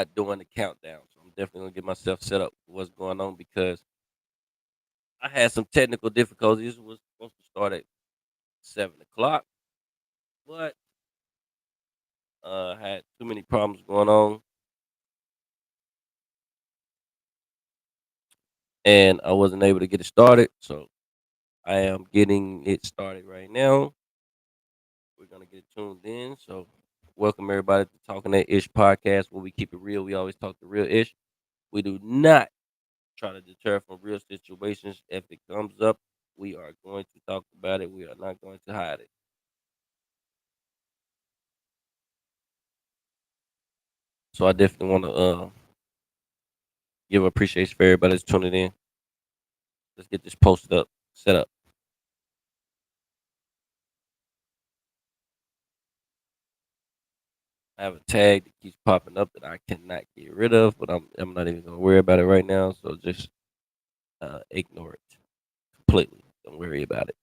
during the countdown. So I'm definitely gonna get myself set up for what's going on because I had some technical difficulties. It was supposed to start at 7 o'clock, but I had too many problems going on, and I wasn't able to get it started. So I am getting it started right now. We're gonna get tuned in. So welcome everybody to Talking That Ish podcast, where we keep it real. We always talk the real ish. We do not try to deter from real situations. If it comes up, we are going to talk about it. We are not going to hide it. So I definitely want to give appreciation for everybody that's tuning in. Let's get this posted up, set up. I have a tag that keeps popping up that I cannot get rid of, but I'm not even gonna worry about it right now. So just ignore it completely. Don't worry about it.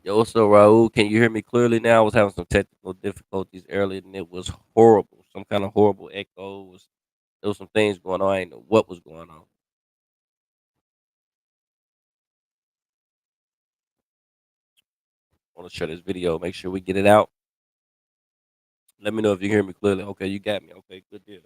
Yo, so Raul, can you hear me clearly now? I was having some technical difficulties earlier, and it was horrible. Some kind of horrible echo. There was some things going on. I didn't know what was going on. I want to share this video. Make sure we get it out. Let me know if you hear me clearly. Okay, you got me. Okay, good deal. Let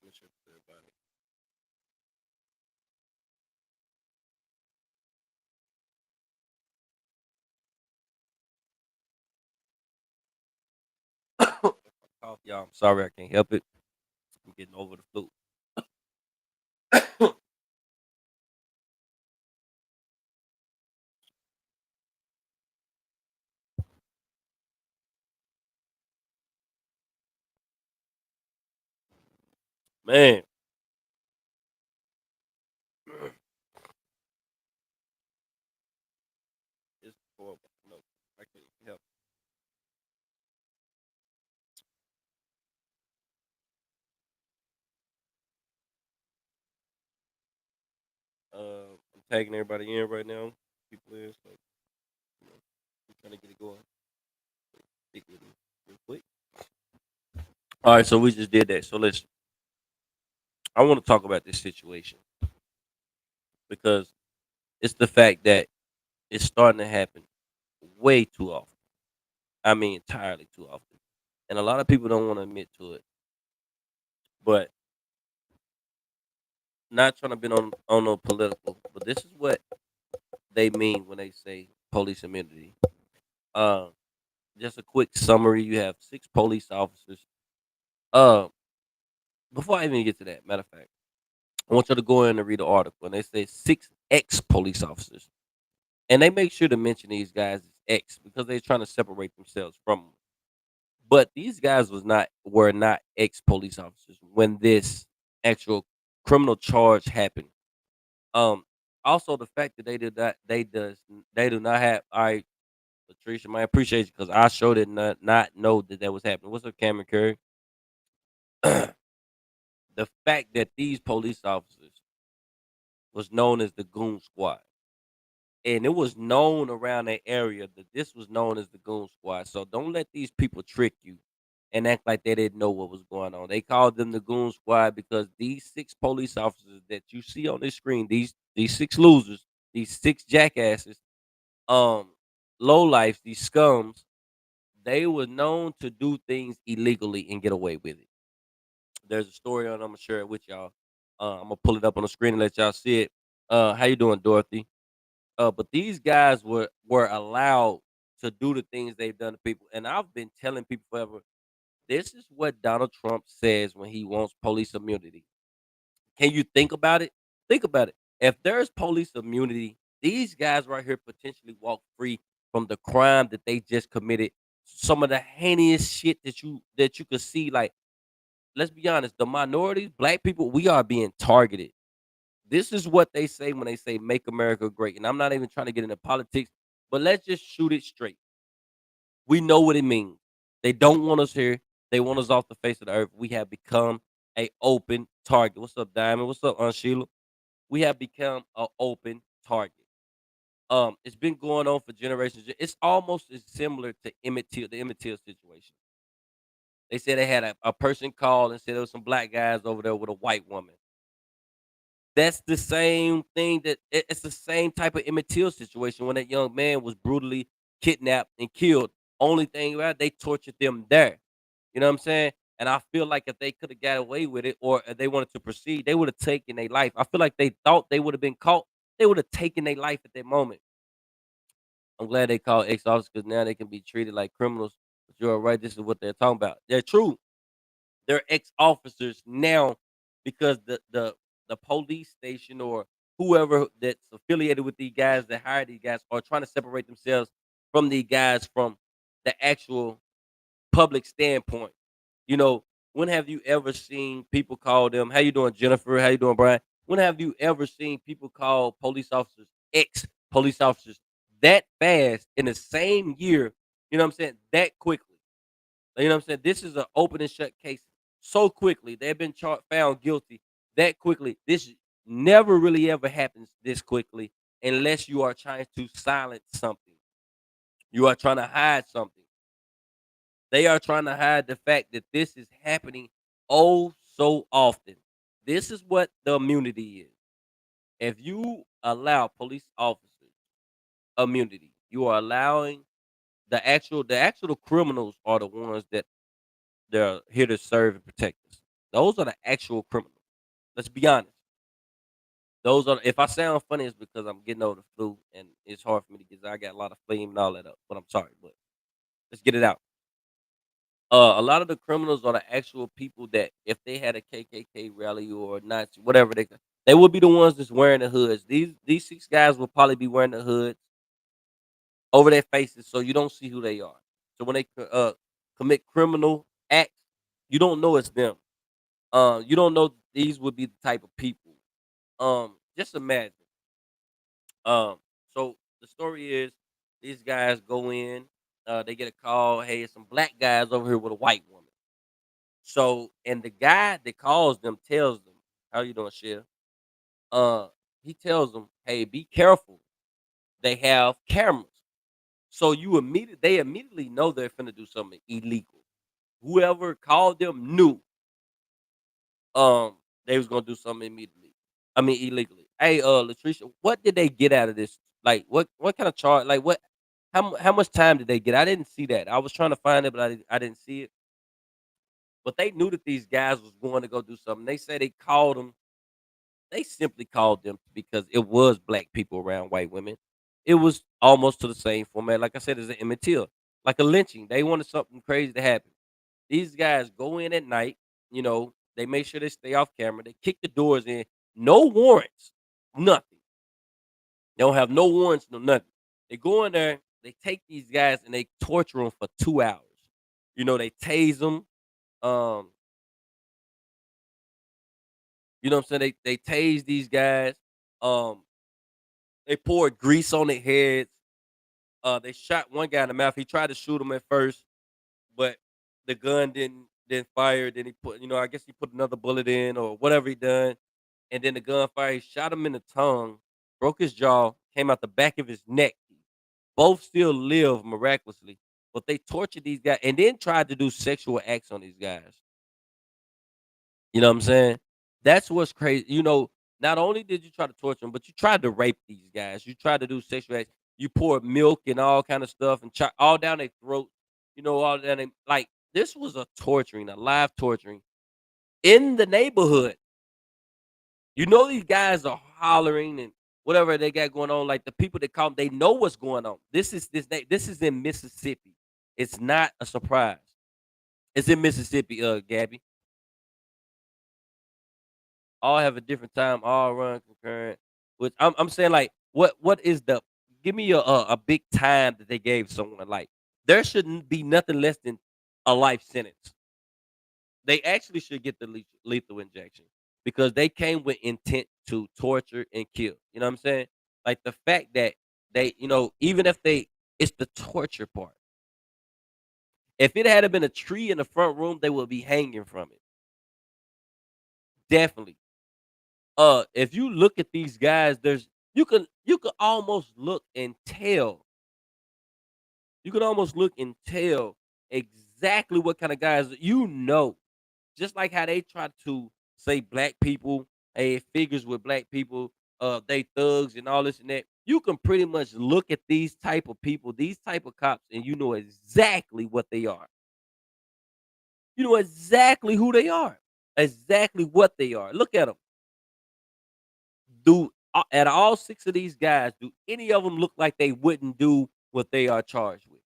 me share this with everybody. If I cough, y'all, I'm sorry. I can't help it. I'm getting over the flu. Man, it's horrible. No, I can't help it. I'm tagging everybody in right now. People in, so you know, I'm trying to get it going. Stick with me real quick. All right, so we just did that. So listen, I want to talk about this situation because it's the fact that it's starting to happen way too often. I mean, entirely too often, and a lot of people don't want to admit to it. But not trying to be on no political, but this is what they mean when they say police immunity. Um, just a quick summary: you have six police officers. Um, before I even get to that, matter of fact, I want you to go in and read the article, and they say six ex police officers, and they make sure to mention these guys as ex because they're trying to separate themselves from them. But these guys were not ex police officers when this actual criminal charge happened. Um, Also the fact that they do not have. All right, Patricia, man, I appreciate you because I sure did not know that that was happening. What's up, Cameron Curry? The fact that these police officers was known as the Goon Squad, and it was known around that area that this was known as the Goon Squad. So don't let these people trick you and act like they didn't know what was going on. They called them the Goon Squad because these six police officers that you see on this screen, these six losers, these six jackasses, um, low life, these scums, they were known to do things illegally and get away with it. There's a story on. I'm gonna share it with y'all. I'm gonna pull it up on the screen and let y'all see it. How you doing, Dorothy? But these guys were allowed to do the things they've done to people, and I've been telling people forever. This is what Donald Trump says when he wants police immunity. Can you think about it? Think about it. If there's police immunity, these guys right here potentially walk free from the crime that they just committed. Some of the heinous shit that you could see. Like, let's be honest, the minorities, black people, we are being targeted. This is what they say when they say "Make America Great," and I'm not even trying to get into politics, but let's just shoot it straight. We know what it means. They don't want us here. They want us off the face of the earth. We have become a open target. What's up, Diamond? What's up, Aunt Sheila? we have become an open target. It's been going on for generations. It's almost as similar to Emmett Till, the Emmett Till situation. They said they had a person call and said there was some black guys over there with a white woman. That's the same thing it's the same type of Emmett Till situation when that young man was brutally kidnapped and killed. Only thing about it, they tortured them there. You know what I'm saying? And I feel like if they could have got away with it or if they wanted to proceed, they would have taken their life. I feel like they thought they would have been caught. They would have taken their life at that moment. I'm glad they called ex-officers because now they can be treated like criminals. But you're right. This is what they're talking about. They're true. They're ex-officers now because the police station or whoever that's affiliated with these guys that hire these guys are trying to separate themselves from these guys from the actual public standpoint. You know, when have you ever seen people call them, "How you doing, Jennifer? How you doing, Brian?" When have you ever seen people call police officers ex police officers that fast in the same year? You know what I'm saying? That quickly. You know what I'm saying? This is an open and shut case so quickly. They've been found guilty that quickly. This never really ever happens this quickly unless you are trying to silence something. You are trying to hide something. They are trying to hide the fact that this is happening oh so often. This is what the immunity is. If you allow police officers immunity, you are allowing the actual criminals are the ones that they're here to serve and protect us. Those are the actual criminals. Let's be honest. Those are. If I sound funny, it's because I'm getting over the flu and it's hard for me to get. I got a lot of phlegm and all that up. But I'm sorry. But let's get it out. A lot of the criminals are the actual people that if they had a KKK rally or Nazi, whatever they would be the ones that's wearing the hoods. These six guys will probably be wearing the hoods over their faces, so you don't see who they are. So when they commit criminal acts, you don't know it's them. You don't know these would be the type of people. Just imagine. Um, so the story is these guys go in, they get a call, hey, it's some black guys over here with a white woman. So and the guy that calls them tells them, how you doing, Chef? Uh, he tells them, hey, be careful. They have cameras. So they immediately know they're finna do something illegal. Whoever called them knew they was gonna do something immediately. I mean illegally. Hey, Latricia, what did they get out of this? Like what kind of charge? Like what? How much time did they get? I didn't see that. I was trying to find it, but I didn't see it. But they knew that these guys was going to go do something. They said they called them. They simply called them because it was black people around white women. It was almost to the same format. Like I said, as an Emmett Till, like a lynching. They wanted something crazy to happen. These guys go in at night, they make sure they stay off camera. They kick the doors in, no warrants, nothing. They don't have no warrants, no nothing. They go in there, they take these guys and they torture them for 2 hours. They tase them. Um, what I'm saying? They tase these guys. Um, they poured grease on their heads. They shot one guy in the mouth. He tried to shoot him at first, but the gun didn't fire. Then he put, I guess he put another bullet in or whatever he done. And then the gunfire, he shot him in the tongue, broke his jaw, came out the back of his neck. Both still live miraculously, but they tortured these guys and then tried to do sexual acts on these guys. You know what I'm saying? That's what's crazy. Not only did you try to torture them, but you tried to rape these guys. You tried to do sexual acts. You poured milk and all kind of stuff and all down their throat. All down like this was a live torturing in the neighborhood. These guys are hollering and whatever they got going on. Like the people that call them, they know what's going on. This is in Mississippi. It's not a surprise. It's in Mississippi, Gabby. All have a different time, all run concurrent. Which I'm saying, like, what is the give me a big time that they gave someone. Like, there shouldn't be nothing less than a life sentence. They actually should get the lethal injection because they came with intent to torture and kill. You know what I'm saying? Like the fact that they, even if it's the torture part. If it had been a tree in the front room, they would be hanging from it. Definitely. If you look at these guys, you can almost look and tell. You can almost look and tell exactly what kind of guys just like how they try to say black people, hey, it figures with black people, they thugs and all this and that. You can pretty much look at these type of people, these type of cops, and you know exactly what they are. You know exactly who they are, exactly what they are. Look at them. Do At all six of these guys, do any of them look like they wouldn't do what they are charged with?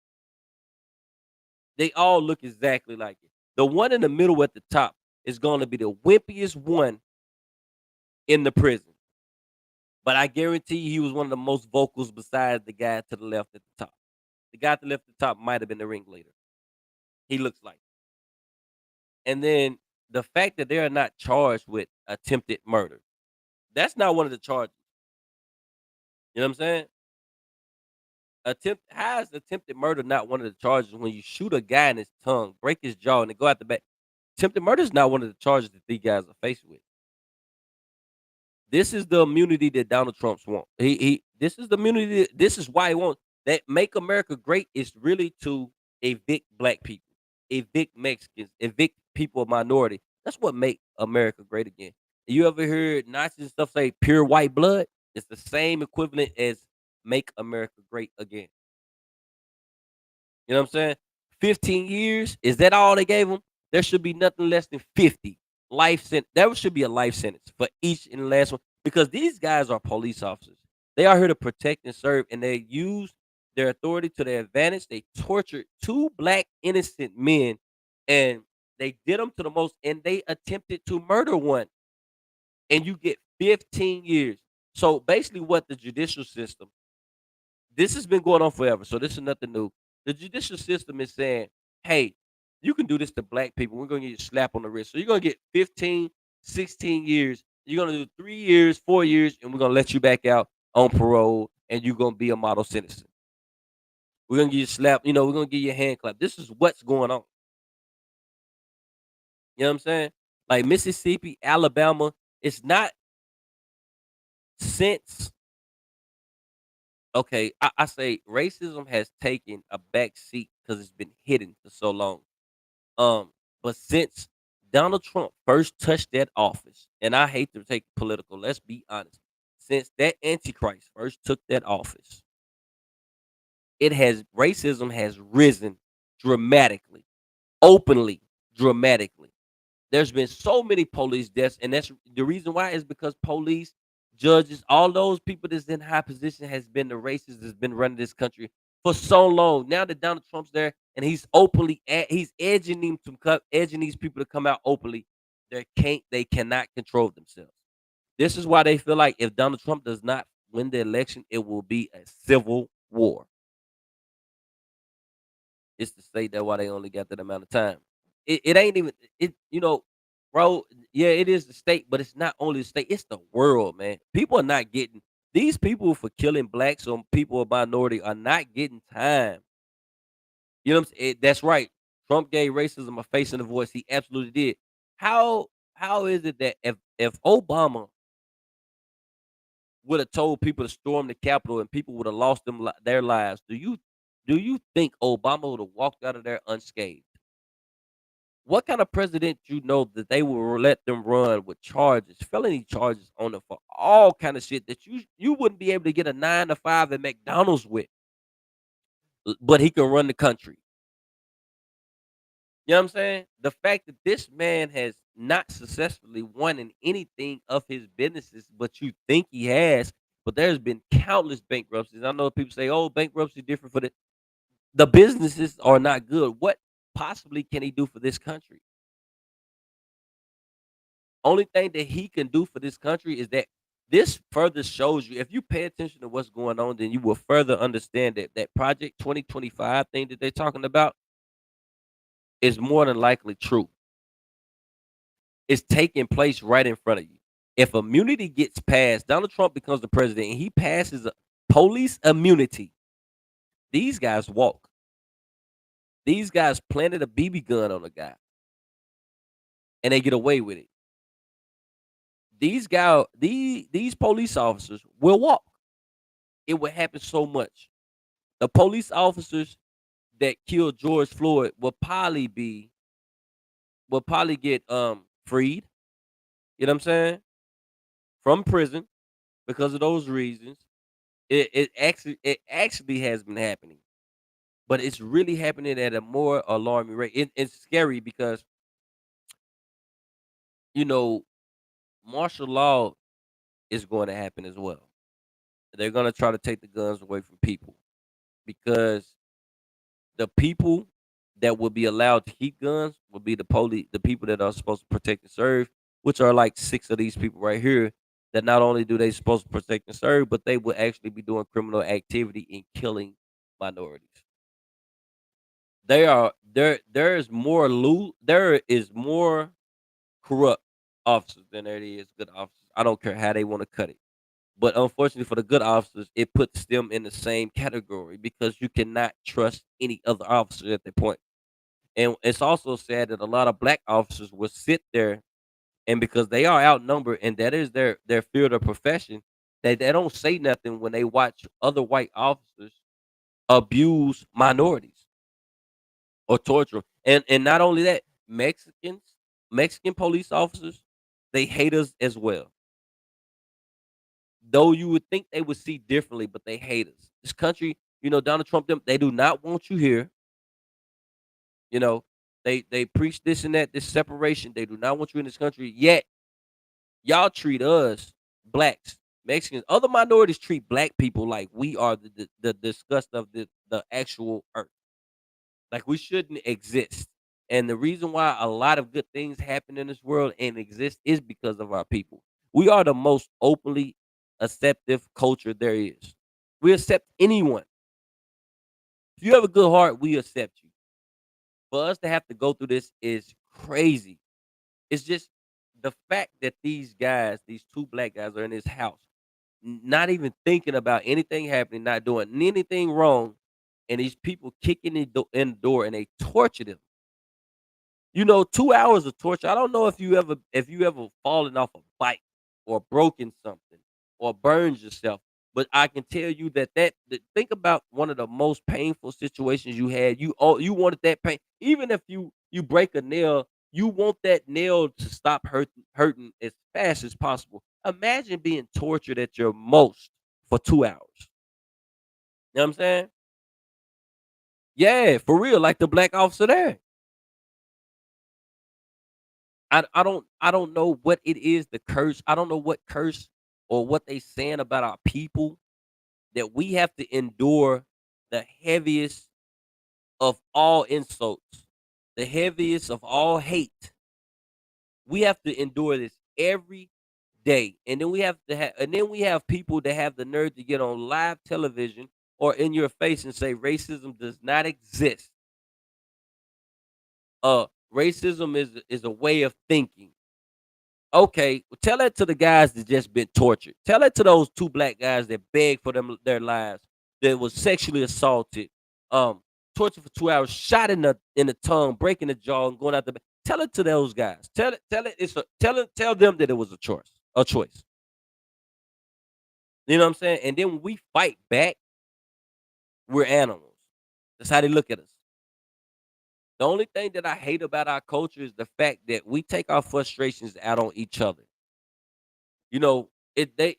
They all look exactly like it. The one in the middle at the top is going to be the wimpiest one in the prison. But I guarantee you he was one of the most vocals besides the guy to the left at the top. The guy to the left at the top might have been the ringleader. He looks like. And then the fact that they are not charged with attempted murder. That's not one of the charges. You know what I'm saying? How is attempted murder not one of the charges when you shoot a guy in his tongue, break his jaw, and then go out the back? Attempted murder is not one of the charges that these guys are faced with. This is the immunity that Donald Trump's want. He this is the immunity. This is why he wants that make America great is really to evict black people, evict Mexicans, evict people of minority. That's what make America great again. You ever heard Nazis and stuff say pure white blood? It's the same equivalent as make America great again. You know what I'm saying? 15 years, is that all they gave him? There should be nothing less than 50 life sentence. That should be a life sentence for each and the last one because these guys are police officers. They are here to protect and serve, and they use their authority to their advantage. They tortured two black innocent men, and they did them to the most, and they attempted to murder one, and you get 15 years. So basically, what the judicial system this has been going on forever, so this is nothing new. The judicial system is saying, "Hey, you can do this to black people. We're gonna get you a slap on the wrist. So you're gonna get 15, 16 years. You're gonna do 3 years, 4 years, and we're gonna let you back out on parole, and you're gonna be a model citizen. We're gonna get you a slap. We're gonna give you a hand clap. This is what's going on. You know what I'm saying? Like Mississippi, Alabama. It's not since okay. I say racism has taken a back seat because it's been hidden for so long. But since Donald Trump first touched that office, and I hate to take political, let's be honest. Since that Antichrist first took that office, it has racism has risen dramatically, openly, dramatically. There's been so many police deaths, and that's the reason why is because police, judges, all those people that's in high position has been the racists that's been running this country for so long. Now that Donald Trump's there and he's edging edging these people to come out openly. They cannot control themselves. This is why they feel like if Donald Trump does not win the election, it will be a civil war. It's to say that why they only got that amount of time. It ain't even bro. Yeah, it is the state, but it's not only the state; it's the world, man. People are not getting these people for killing blacks or people of minority are not getting time. You know what I'm saying? That's right. Trump gave racism a face and a voice. He absolutely did. How is it that if Obama would have told people to storm the Capitol and people would have lost their lives, do you think Obama would have walked out of there unscathed? What kind of president you know that they will let them run with charges, felony charges on them for all kind of shit that you wouldn't be able to get a 9 to 5 at McDonald's with, but he can run the country. You know what I'm saying? The fact that this man has not successfully won in anything of his businesses, but you think he has, but there's been countless bankruptcies. I know people say, "Oh, bankruptcy is different for the businesses are not good." What possibly can he do for this country? Only thing that he can do for this country is that this further shows you if you pay attention to what's going on, then you will further understand that that Project 2025 thing that they're talking about is more than likely true. It's taking place right in front of you. If immunity gets passed, Donald Trump becomes the president and he passes a police immunity. These guys walk. These guys planted a BB gun on a guy and they get away with it. These police officers will walk. It would happen so much. The police officers that killed George Floyd will probably get freed. You know what I'm saying? From prison because of those reasons. It actually has been happening, but it's really happening at a more alarming rate. It's scary because you know martial law is going to happen as well. They're going to try to take the guns away from people because the people that will be allowed to keep guns will be the police, the people that are supposed to protect and serve, which are like six of these people right here. That not only do they supposed to protect and serve, but they will actually be doing criminal activity and killing minorities. They are there. There is more corrupt officers than there is good officers. I don't care how they want to cut it. But unfortunately for the good officers, it puts them in the same category because you cannot trust any other officer at that point. And it's also sad that a lot of black officers will sit there and because they are outnumbered and that is their field of profession, they don't say nothing when they watch other white officers abuse minorities or torture 'em. And not only that, Mexican police officers, they hate us as well. Though you would think they would see differently, but they hate us. This country, Donald Trump, them, they do not want you here. You know, they preach this and that, this separation. They do not want you in this country. Yet y'all treat us, blacks, Mexicans, other minorities treat black people like we are the disgust of the actual earth. Like we shouldn't exist. And the reason why a lot of good things happen in this world and exist is because of our people. We are the most openly acceptive culture there is. We accept anyone. If you have a good heart, we accept you. For us to have to go through this is crazy. It's just the fact that these guys, these two black guys, are in this house, not even thinking about anything happening, not doing anything wrong, and these people kicking in the door and they torture them. 2 hours of torture. I don't know if you ever fallen off a bike or broken something or burned yourself, but I can tell you that think about one of the most painful situations you had. You wanted that pain, even if you break a nail, you want that nail to stop hurting as fast as possible. Imagine being tortured at your most for 2 hours. You know what I'm saying? Yeah, for real, like the black officer there. I don't know what it is, the curse. I don't know what curse or what they saying about our people that we have to endure the heaviest of all insults, the heaviest of all hate. We have to endure this every day. And then we have people that have the nerve to get on live television or in your face and say racism does not exist. Racism is a way of thinking. Okay, well, tell that to the guys that just been tortured. Tell that to those two black guys that begged for their lives, that was sexually assaulted, tortured for 2 hours, shot in the tongue, breaking the jaw, and going out the back. Tell it to those guys. Tell them that it was a choice. You know what I'm saying? And then when we fight back, we're animals. That's how they look at us. The only thing that I hate about our culture is the fact that we take our frustrations out on each other. You know, it they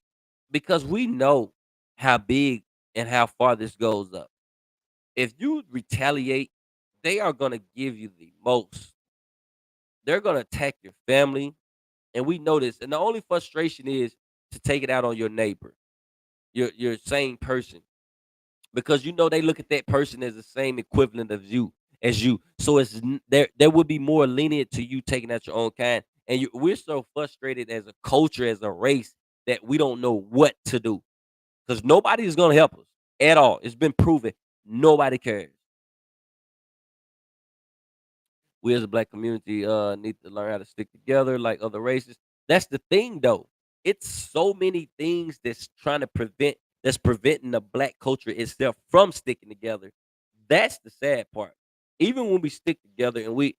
because we know how big and how far this goes up. If you retaliate, they are gonna give you the most. They're gonna attack your family, and we know this. And the only frustration is to take it out on your neighbor, your same person, because they look at that person as the same equivalent of you. So there would be more lenient to you taking out your own kind. And we're so frustrated as a culture, as a race, that we don't know what to do because nobody is going to help us at all. It's been proven. Nobody cares. We as a black community need to learn how to stick together like other races. That's the thing, though. It's so many things that's preventing the black culture itself from sticking together. That's the sad part. Even when we stick together and we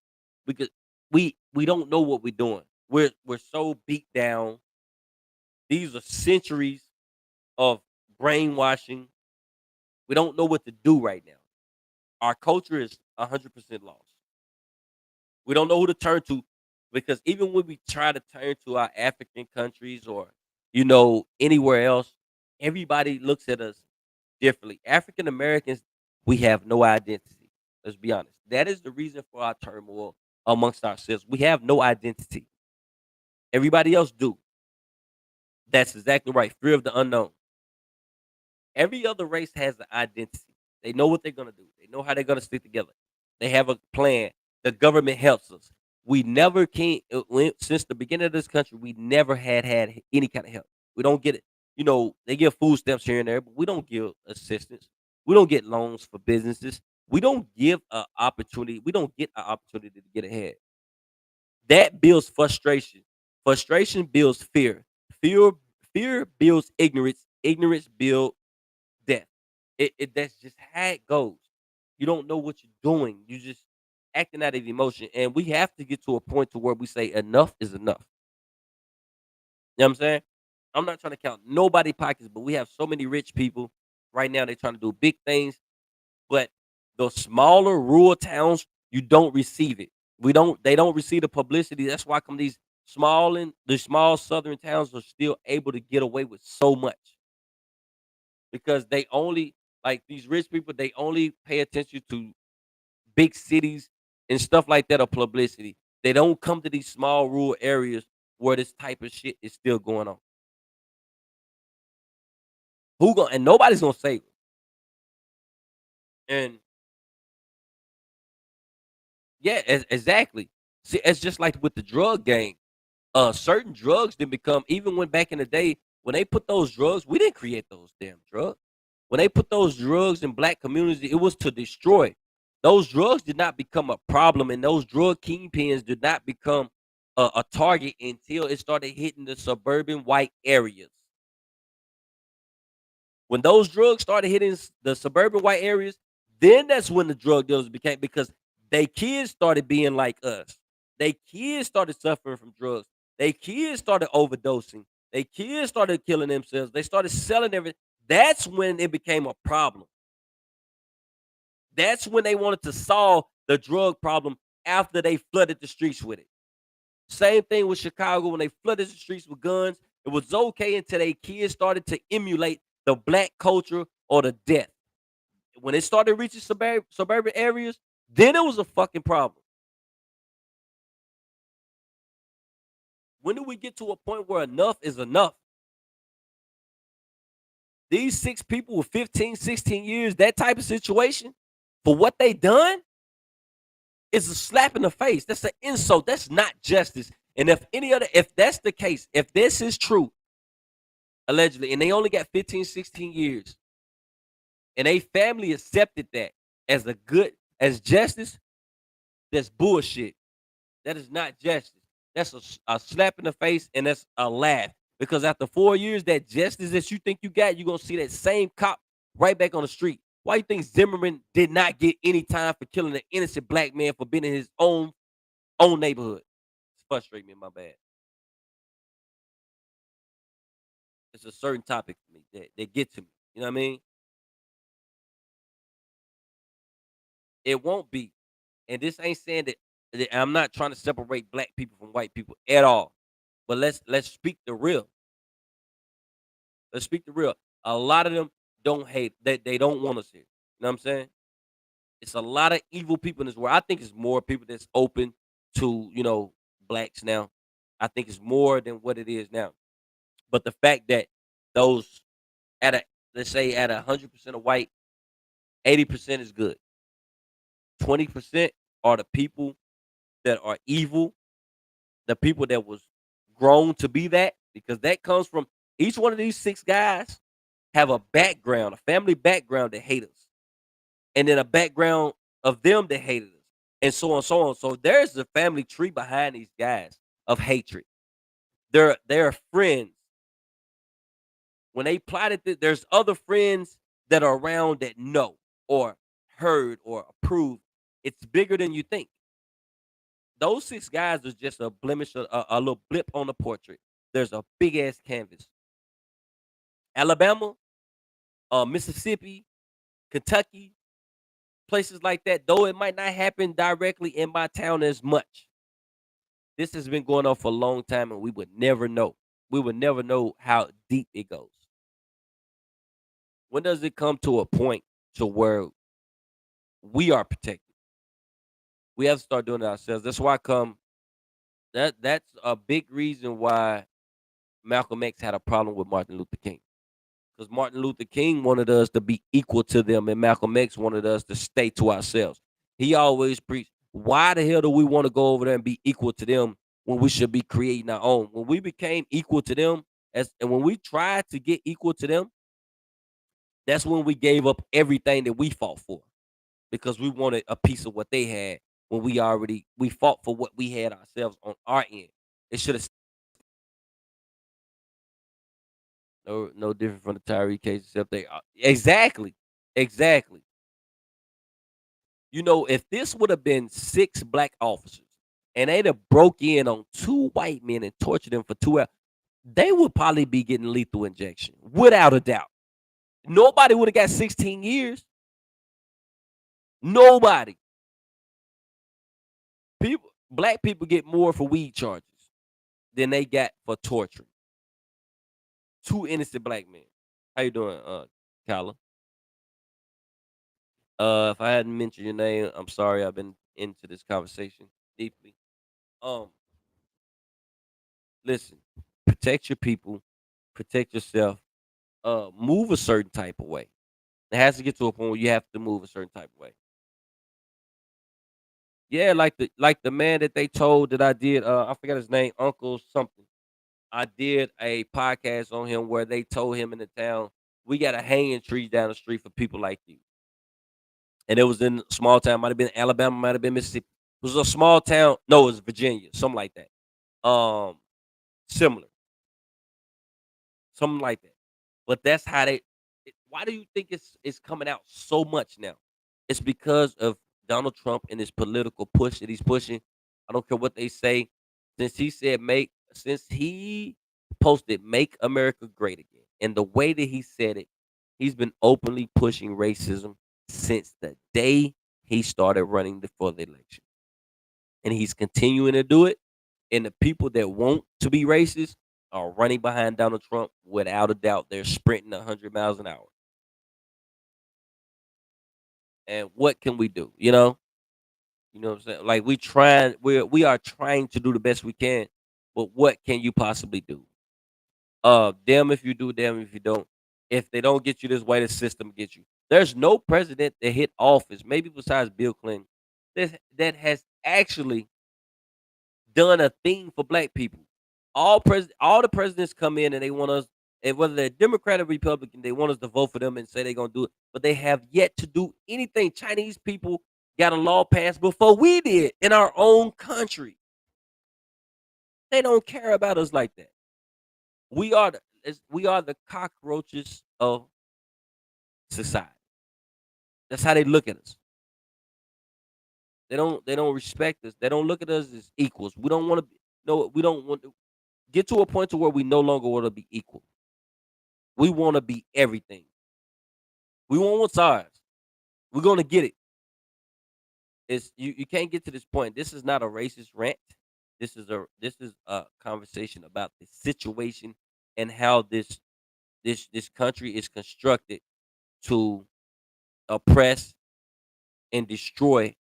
could we don't know what we're doing. We're so beat down. These are centuries of brainwashing. We don't know what to do right now. Our culture is 100% lost. We don't know who to turn to because even when we try to turn to our African countries or anywhere else, everybody looks at us differently. African Americans, we have no identity. Let's be honest. That is the reason for our turmoil amongst ourselves. We have no identity. Everybody else do. That's exactly right. Fear of the unknown. Every other race has an identity. They know what they're gonna do. They know how they're gonna stick together. They have a plan. The government helps us. We never came since the beginning of this country. We never had any kind of help. We don't get it. They give food stamps here and there, but we don't give assistance. We don't get loans for businesses. We don't give an opportunity. We don't get an opportunity to get ahead. That builds frustration. Frustration builds fear. Fear fear builds ignorance. Ignorance builds death. That's just how it goes. You don't know what you're doing. You just acting out of emotion. And we have to get to a point to where we say enough is enough. You know what I'm saying? I'm not trying to count nobody pockets, but we have so many rich people right now. They're trying to do big things, but the smaller rural towns, you don't receive it. They don't receive the publicity. That's why come the small southern towns are still able to get away with so much because they only like these rich people, they only pay attention to big cities and stuff like that or publicity. They don't come to these small rural areas where this type of shit is still going on. Who going and nobody's gonna save them. And yeah, exactly. See, it's just like with the drug game. Certain drugs didn't become even when back in the day when they put those drugs, we didn't create those damn drugs. When they put those drugs in black communities, it was to destroy. Those drugs did not become a problem, and those drug kingpins did not become a target until it started hitting the suburban white areas. When those drugs started hitting the suburban white areas, then that's when the drug dealers became because they kids started being like us. They kids started suffering from drugs. They kids started overdosing. They kids started killing themselves. They started selling everything. That's when it became a problem. That's when they wanted to solve the drug problem after they flooded the streets with it. Same thing with Chicago when they flooded the streets with guns. It was okay until they kids started to emulate the black culture or the death. When it started reaching suburban areas, then it was a fucking problem. When do we get to a point where enough is enough? These six people with 15, 16 years, that type of situation, for what they done, is a slap in the face. That's an insult. That's not justice. And if that's the case, if this is true, allegedly, and they only got 15, 16 years, and a family accepted that as as justice, that's bullshit. That is not justice. That's a slap in the face and that's a laugh. Because after 4 years, that justice that you think you got, you're gonna see that same cop right back on the street. Why you think Zimmerman did not get any time for killing an innocent black man for being in his own neighborhood? It's frustrating me, my bad. It's a certain topic for me that get to me. You know what I mean? It won't be. And this ain't saying that I'm not trying to separate black people from white people at all. But let's speak the real. Let's speak the real. A lot of them don't hate. They don't want us here. You know what I'm saying? It's a lot of evil people in this world. I think it's more people that's open to blacks now. I think it's more than what it is now. But the fact that those at a let's say at 100% of white, 80% is good. 20% are the people that are evil, the people that was grown to be that, because that comes from each one of these six guys have a background, a family background that hate us, and then a background of them that hated us, and so on, so on. So there's a family tree behind these guys of hatred. They're friends. When they plotted this, there's other friends that are around that know or heard or approved. It's bigger than you think. Those six guys is just a blemish, a little blip on the portrait. There's a big ass canvas. Alabama, Mississippi, Kentucky, places like that. Though it might not happen directly in my town as much, this has been going on for a long time, and we would never know. We would never know how deep it goes. When does it come to a point to where we are protected? We have to start doing it ourselves. That's why I come. That's a big reason why Malcolm X had a problem with Martin Luther King. Because Martin Luther King wanted us to be equal to them, and Malcolm X wanted us to stay to ourselves. He always preached, why the hell do we want to go over there and be equal to them when we should be creating our own? When we became equal to them, and when we tried to get equal to them, that's when we gave up everything that we fought for because we wanted a piece of what they had when we fought for what we had ourselves on our end. It should have no different from the Tyree case except they exactly. Exactly. You know, if this would have been 6 black officers and they'd have broke in on 2 white men and tortured them for 2 hours, they would probably be getting lethal injection without a doubt. Nobody would have got 16 years. Nobody. Black people get more for weed charges than they got for torturing 2 innocent black men. How you doing, Kyla? If I hadn't mentioned your name, I'm sorry. I've been into this conversation deeply. Um, Listen, protect your people, protect yourself. Move a certain type of way. It has to get to a point where you have to move a certain type of way. Yeah, like the man that they told that I did. I forgot his name, Uncle something. I did a podcast on him where they told him in the town we got a hanging tree down the street for people like you. And it was in a small town, might have been Alabama, might have been Mississippi. It was a small town. No, it was Virginia, something like that. Similar, something like that. But that's how why do you think it's coming out so much now? It's because of Donald Trump and his political push that he's pushing. I don't care what they say. Since he posted "Make America Great Again," and the way that he said it, he's been openly pushing racism since the day he started running for the election, and he's continuing to do it. And the people that want to be racist are running behind Donald Trump without a doubt. They're sprinting 100 miles an hour. And what can we do? You know what I'm saying? Like we are trying to do the best we can, but what can you possibly do? Damn if you do, damn if you don't. If they don't get you this way, the system gets you. There's no president that hit office, maybe besides Bill Clinton, that has actually done a thing for black people. All the presidents come in and they want us, and whether they're Democrat or Republican, they want us to vote for them and say they're gonna do it, but they have yet to do anything. Chinese people got a law passed before we did in our own country. They don't care about us like that. We are the cockroaches of society. That's how they look at us. They don't respect us. They don't look at us as equals. We don't want to be no. We don't want to get to a point to where we no longer want to be equal. We want to be everything. We want what's ours. We're gonna get it. You can't get to this point. This is not a racist rant. This is a conversation about the situation and how this country is constructed to oppress and destroy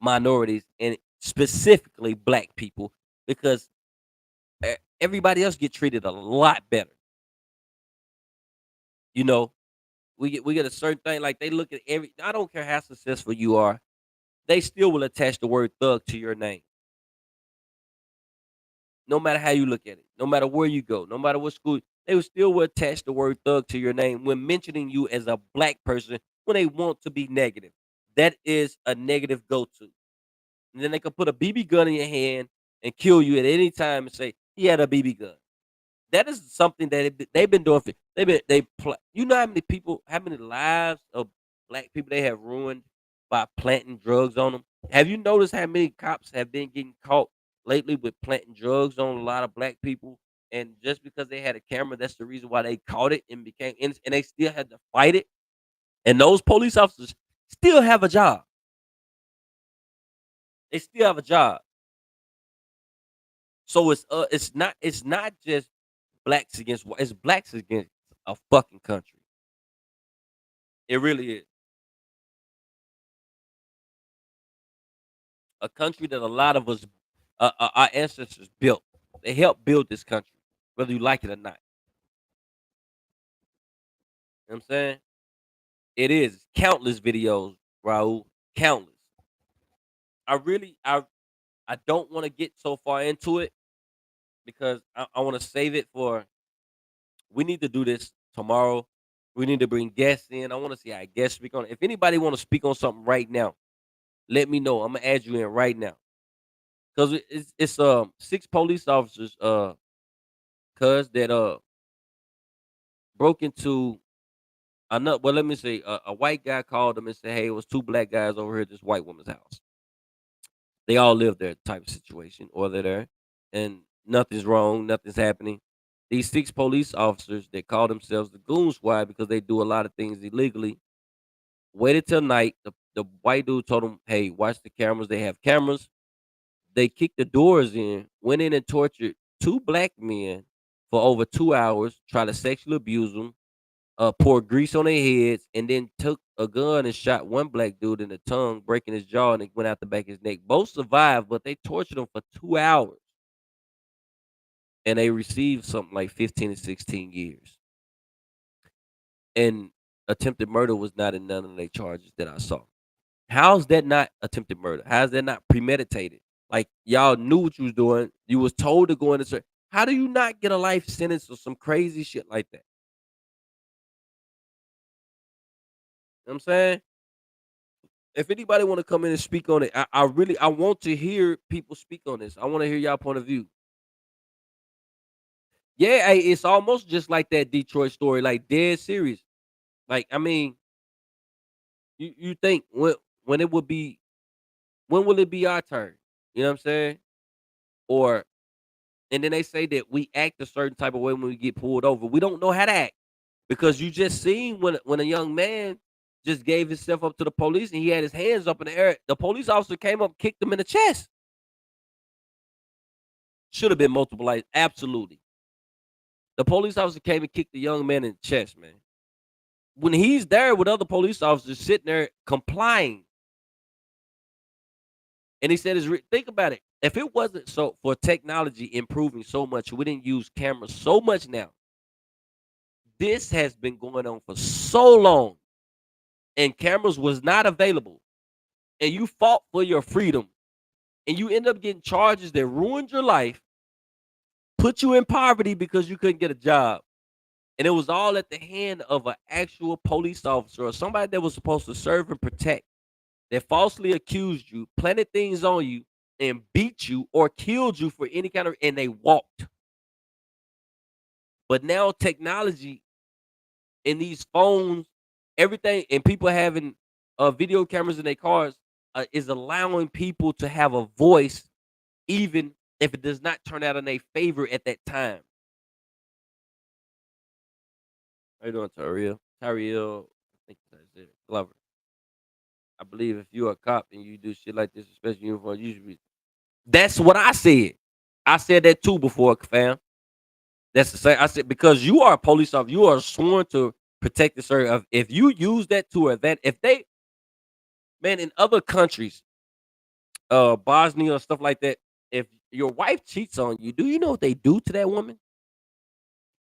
minorities and specifically black people because everybody else get treated a lot better. You know, we get a certain thing like they look at every. I don't care how successful you are, they still will attach the word thug to your name. No matter how you look at it, no matter where you go, no matter what school, they will attach the word thug to your name when mentioning you as a black person when they want to be negative. That is a negative go to. And then they can put a BB gun in your hand and kill you at any time and say he had a BB gun. That is something that they've been doing. You know how many people, how many lives of black people they have ruined by planting drugs on them. Have you noticed how many cops have been getting caught lately with planting drugs on a lot of black people? And just because they had a camera, that's the reason why they caught it and became and they still had to fight it. And those police officers still have a job. They still have a job. So it's not just blacks against it's blacks against a fucking country. It really is. A country that a lot of us our ancestors built. They helped build this country, whether you like it or not. You know what I'm saying? It is countless videos, Raul. Countless. I don't want to get so far into it because I want to save it for we need to do this tomorrow. We need to bring guests in. I want to see how guests speak on it. If anybody want to speak on something right now, let me know. I'm gonna add you in right now. Cause it's six police officers cuz that broke into another well let me say a white guy called them and said, "Hey, it was two black guys over here at this white woman's house." They all live there type of situation or they're there and nothing's wrong, nothing's happening. These six police officers that call themselves the Goon Squad because they do a lot of things illegally waited till night. The white dude told them, "Hey, watch the cameras. They have cameras." They kicked the doors in, went in and tortured two black men for over 2 hours, tried to sexually abuse them, poured grease on their heads, and then took a gun and shot one black dude in the tongue, breaking his jaw, and it went out the back of his neck. Both survived, but they tortured them for 2 hours, and they received something like 15 to 16 years. And attempted murder was not in none of their charges that I saw. How's that not attempted murder? How's that not premeditated? Like y'all knew what you was doing. You was told to go in a certain. How do you not get a life sentence or some crazy shit like that? You know what I'm saying? If anybody want to come in and speak on it, I want to hear people speak on this. I want to hear y'all point of view. Yeah, hey, it's almost just like that Detroit story, like dead serious. Like, I mean, you think when it would be when will it be our turn? You know what I'm saying? Or and then they say that we act a certain type of way when we get pulled over. We don't know how to act because you just seen when a young man just gave himself up to the police and he had his hands up in the air. The police officer came up, kicked him in the chest. Should have been multiple lights. Absolutely. The police officer came and kicked the young man in the chest, man. When he's there with other police officers sitting there complying, and he said, think about it. If it wasn't so for technology improving so much, we didn't use cameras so much now. This has been going on for so long, and cameras was not available, and you fought for your freedom, and you end up getting charges that ruined your life, put you in poverty because you couldn't get a job. And it was all at the hand of an actual police officer or somebody that was supposed to serve and protect that falsely accused you, planted things on you, and beat you or killed you for any kind of and they walked. But now technology in these phones, everything, and people having video cameras in their cars is allowing people to have a voice, even if it does not turn out in their favor at that time. How you doing, Tariel? Tariel, I think that's it. Glover. I believe if you're a cop and you do shit like this, especially uniform, you should be. That's what I said. I said that too before, fam. That's the same. I said because you are a police officer, you are sworn to protect the service. If you use that to event, if they, man, in other countries, Bosnia or stuff like that, if your wife cheats on you, do you know what they do to that woman?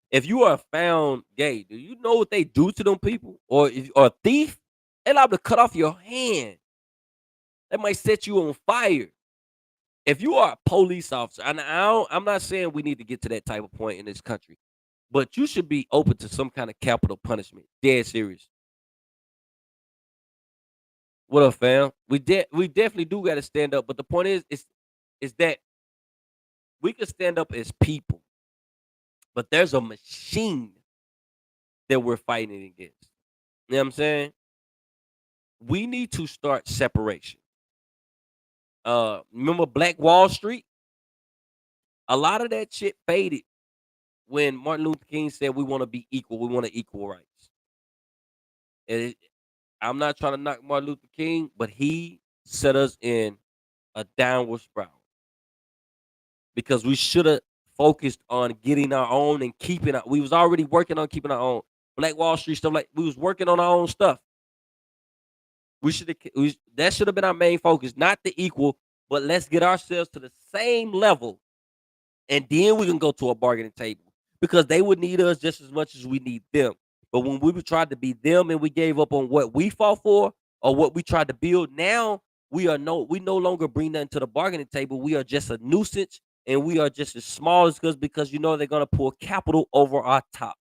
If you are found gay, do you know what they do to them people? Or if or a thief, they liable to cut off your hand. That might set you on fire. If you are a police officer, and I'm not saying we need to get to that type of point in this country, but you should be open to some kind of capital punishment. Dead serious. What up, fam? We definitely do got to stand up. But the point is that we can stand up as people, but there's a machine that we're fighting against. You know what I'm saying? We need to start separation. Remember Black Wall Street? A lot of that shit faded when Martin Luther King said we want to be equal, we want to equal rights. And I'm not trying to knock Martin Luther King, but he set us in a downward spiral because we should have focused on getting our own and keeping our. We was already working on keeping our own. Black Wall Street stuff like we was working on our own stuff. We should have. That should have been our main focus, not the equal, but let's get ourselves to the same level, and then we can go to a bargaining table because they would need us just as much as we need them. But when we tried to be them and we gave up on what we fought for or what we tried to build, now we no longer bring nothing to the bargaining table. We are just a nuisance and we are just as small as because they're gonna pull capital over our tops.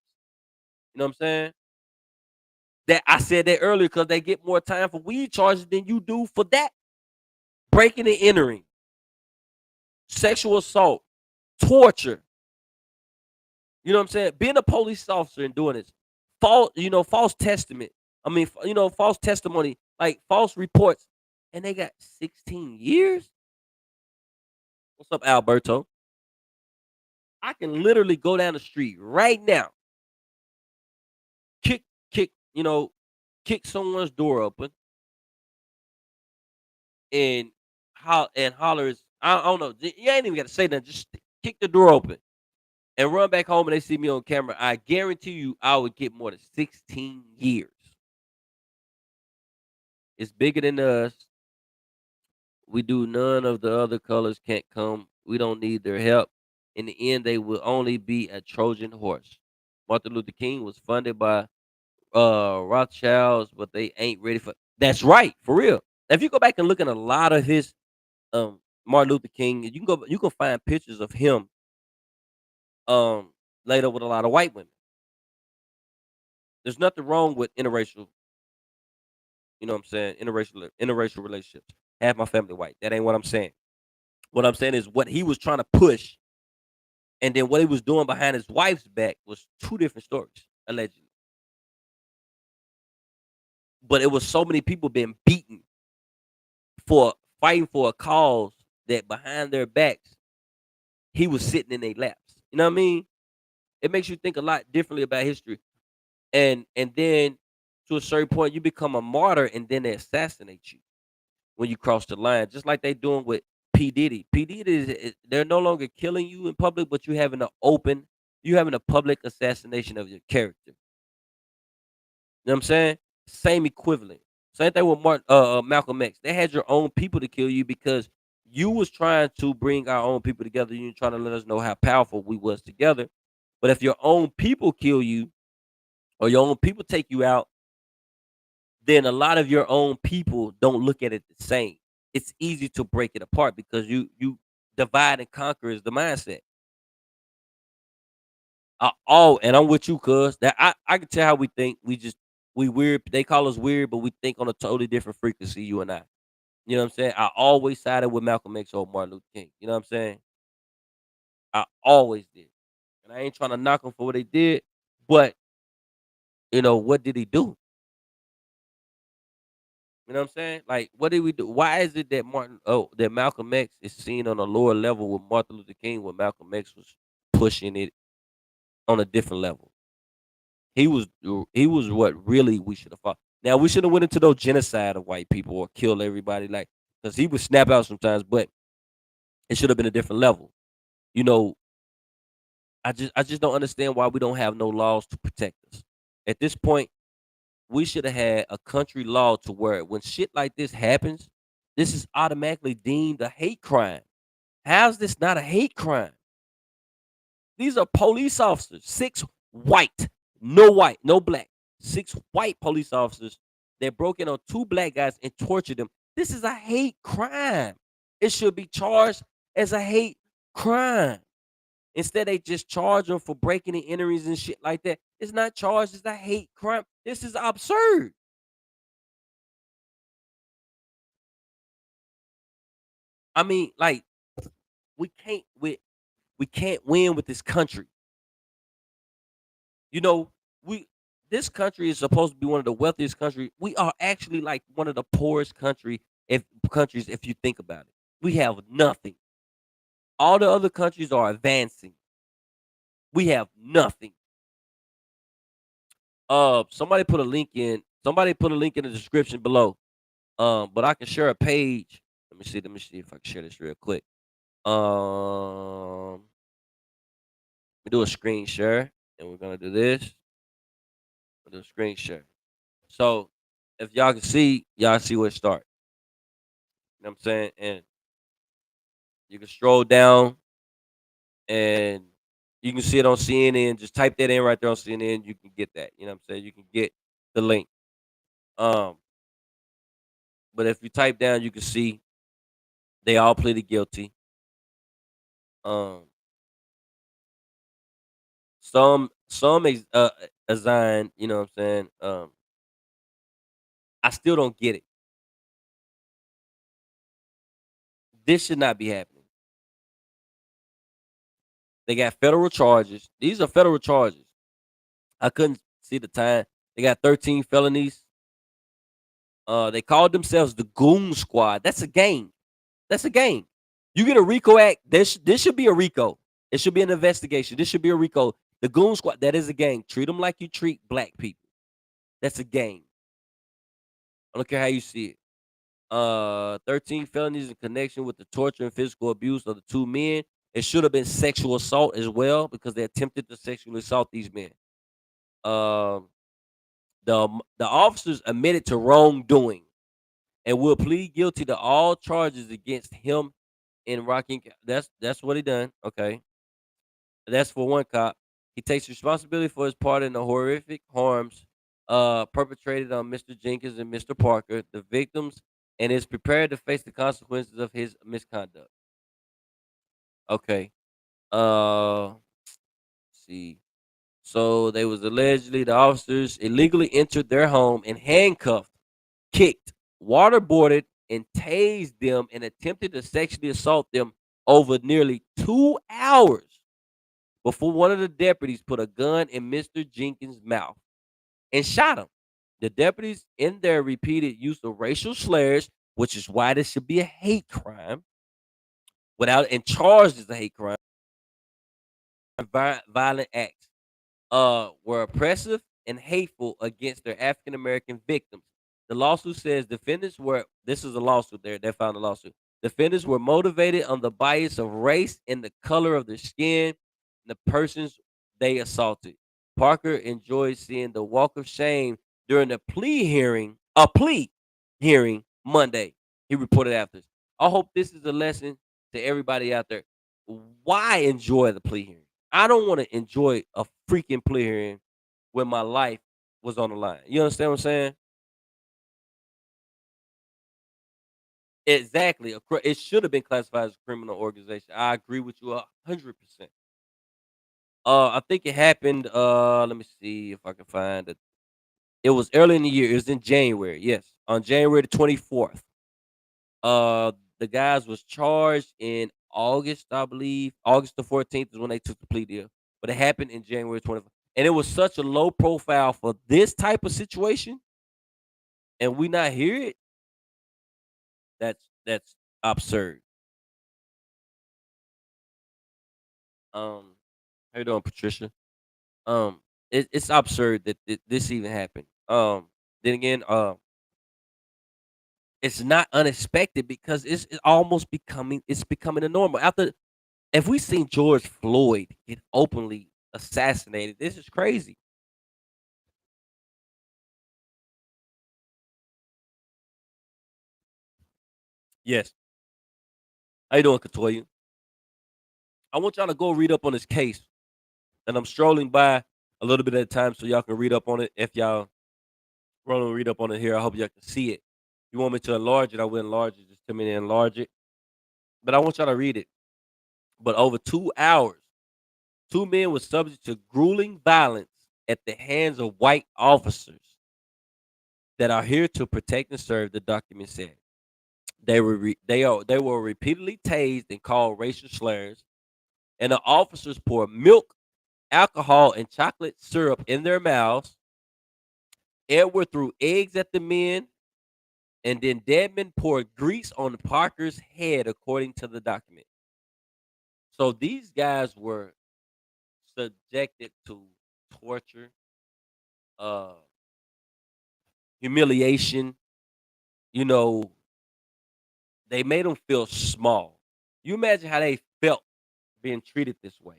You know what I'm saying? That I said that earlier because they get more time for weed charges than you do for that. Breaking and entering, sexual assault, torture. You know what I'm saying? Being a police officer and doing this, false testament. I mean, false testimony, like false reports, and they got 16 years. What's up, Alberto? I can literally go down the street right now, kick, kick, kick someone's door open, and holler. I don't know. You ain't even got to say nothing. Just kick the door open and run back home, and they see me on camera. I guarantee you, I would get more than 16 years. It's bigger than us. We do none of the other colors can't come. We don't need their help. In the end, they will only be a Trojan horse. Martin Luther King was funded by Rothschilds, but they ain't ready for. That's right, for real. If you go back and look at a lot of his Martin Luther King, you can find pictures of him um laid up with a lot of white women. There's nothing wrong with interracial, you know what I'm saying, interracial relationships. Half my family white. That ain't what I'm saying. What I'm saying is what he was trying to push and then what he was doing behind his wife's back was two different stories, allegedly. But it was so many people being beaten for fighting for a cause that behind their backs, he was sitting in their laps. You know what I mean? It makes you think a lot differently about history. And then to a certain point, you become a martyr and then they assassinate you when you cross the line, just like they doing with P Diddy. P Diddy they're no longer killing you in public, but you having a public assassination of your character. You know what I'm saying? Same equivalent. Same thing with Malcolm X. They had your own people to kill you because you was trying to bring our own people together. You were trying to let us know how powerful we was together. But if your own people kill you or your own people take you out, then a lot of your own people don't look at it the same. It's easy to break it apart because you divide and conquer is the mindset. And I'm with you, cuz that I can tell how we think. We weird. They call us weird, but we think on a totally different frequency. You and I. You know what I'm saying? I always sided with Malcolm X over Martin Luther King. You know what I'm saying? I always did, and I ain't trying to knock them for what they did, but what did he do? You know what I'm saying? Like, what did we do? Why is it that that Malcolm X is seen on a lower level with Martin Luther King when Malcolm X was pushing it on a different level? He was what really we should have fought. Now we should have went into those genocide of white people or killed everybody, like because he would snap out sometimes, but it should have been a different level. You know, I just don't understand why we don't have no laws to protect us. At this point, we should have had a country law to where when shit like this happens, this is automatically deemed a hate crime. How's this not a hate crime? These are police officers, six white, no black, six white police officers that broke in on two black guys and tortured them. This is a hate crime. It should be charged as a hate crime. Instead, they just charge them for breaking and entering and shit like that. It's not charged as a hate crime. This is absurd. I mean, like, we can't we can't win with this country. You know, we this country is supposed to be one of the wealthiest countries. We are actually like one of the poorest countries if you think about it. We have nothing. All the other countries are advancing. We have nothing. Somebody put a link in. Somebody put a link in the description below. But I can share a page. Let me see. Let me see if I can share this real quick. We do a screen share, and we're gonna do this. We'll do a screen share. So if y'all can see, y'all see where it start. You know what I'm saying? And you can scroll down and you can see it on CNN. Just type that in right there on CNN. You can get that. You know what I'm saying? You can get the link. Um, but if you type down, you can see they all pleaded guilty. Um, some resigned. You know what I'm saying? I still don't get it. This should not be happening. They got federal charges. These are federal charges. I couldn't see the time. They got 13 felonies. They called themselves the Goon Squad. That's a gang. That's a gang. You get a RICO act. This should be a RICO. It should be an investigation. This should be a RICO. The Goon Squad. That is a gang. Treat them like you treat black people. That's a gang. I don't care how you see it. 13 felonies in connection with the torture and physical abuse of the two men. It should have been sexual assault as well because they attempted to sexually assault these men. Um, the officers admitted to wrongdoing and will plead guilty to all charges against him in Rocking. That's what he done. Okay, that's for one cop. He takes responsibility for his part in the horrific harms perpetrated on Mr. Jenkins and Mr. Parker, the victims, and is prepared to face the consequences of his misconduct. Okay. Let's see. So they was allegedly the officers illegally entered their home and handcuffed, kicked, waterboarded, and tased them and attempted to sexually assault them over nearly 2 hours before one of the deputies put a gun in Mr. Jenkins' mouth and shot him. The deputies, in their repeated use of racial slurs, which is why this should be a hate crime, without and charged as a hate crime, violent acts, were oppressive and hateful against their African American victims. The lawsuit says defendants were, this is a lawsuit there, they found a lawsuit. Defendants were motivated on the bias of race and the color of their skin, and the persons they assaulted. Parker enjoyed seeing the walk of shame during the plea hearing Monday. He reported after. I hope this is a lesson to everybody out there. Why enjoy the plea hearing? I don't want to enjoy a freaking plea hearing when my life was on the line. You understand what I'm saying? Exactly. It should have been classified as a criminal organization. I agree with you 100%. I think it happened. Let me see if I can find it. It was early in the year. It was in January. Yes, on January the 24th. The guys was charged in August, I believe. August the 14th is when they took the plea deal, but it happened in January 24th. And it was such a low profile for this type of situation, and we not hear it. That's absurd. How you doing, Patricia? It's absurd that this even happened. Then again, it's not unexpected because it's almost becoming a normal. After if we seen George Floyd get openly assassinated, this is crazy. Yes. How you doing, Katoya? I want y'all to go read up on this case, and I'm strolling by a little bit at a time so y'all can read up on it. If y'all want to read up on it here, I hope y'all can see it. If you want me to enlarge it, I will enlarge it. Just tell me to enlarge it. But I want y'all to read it. But over 2 hours, two men were subject to grueling violence at the hands of white officers that are here to protect and serve. The document said they were repeatedly tased and called racial slurs, and the officers poured milk, alcohol, and chocolate syrup in their mouths. Edward threw eggs at the men, and then Dedman poured grease on Parker's head, according to the document. So these guys were subjected to torture, uh, humiliation. You know, they made them feel small. You imagine how they felt being treated this way.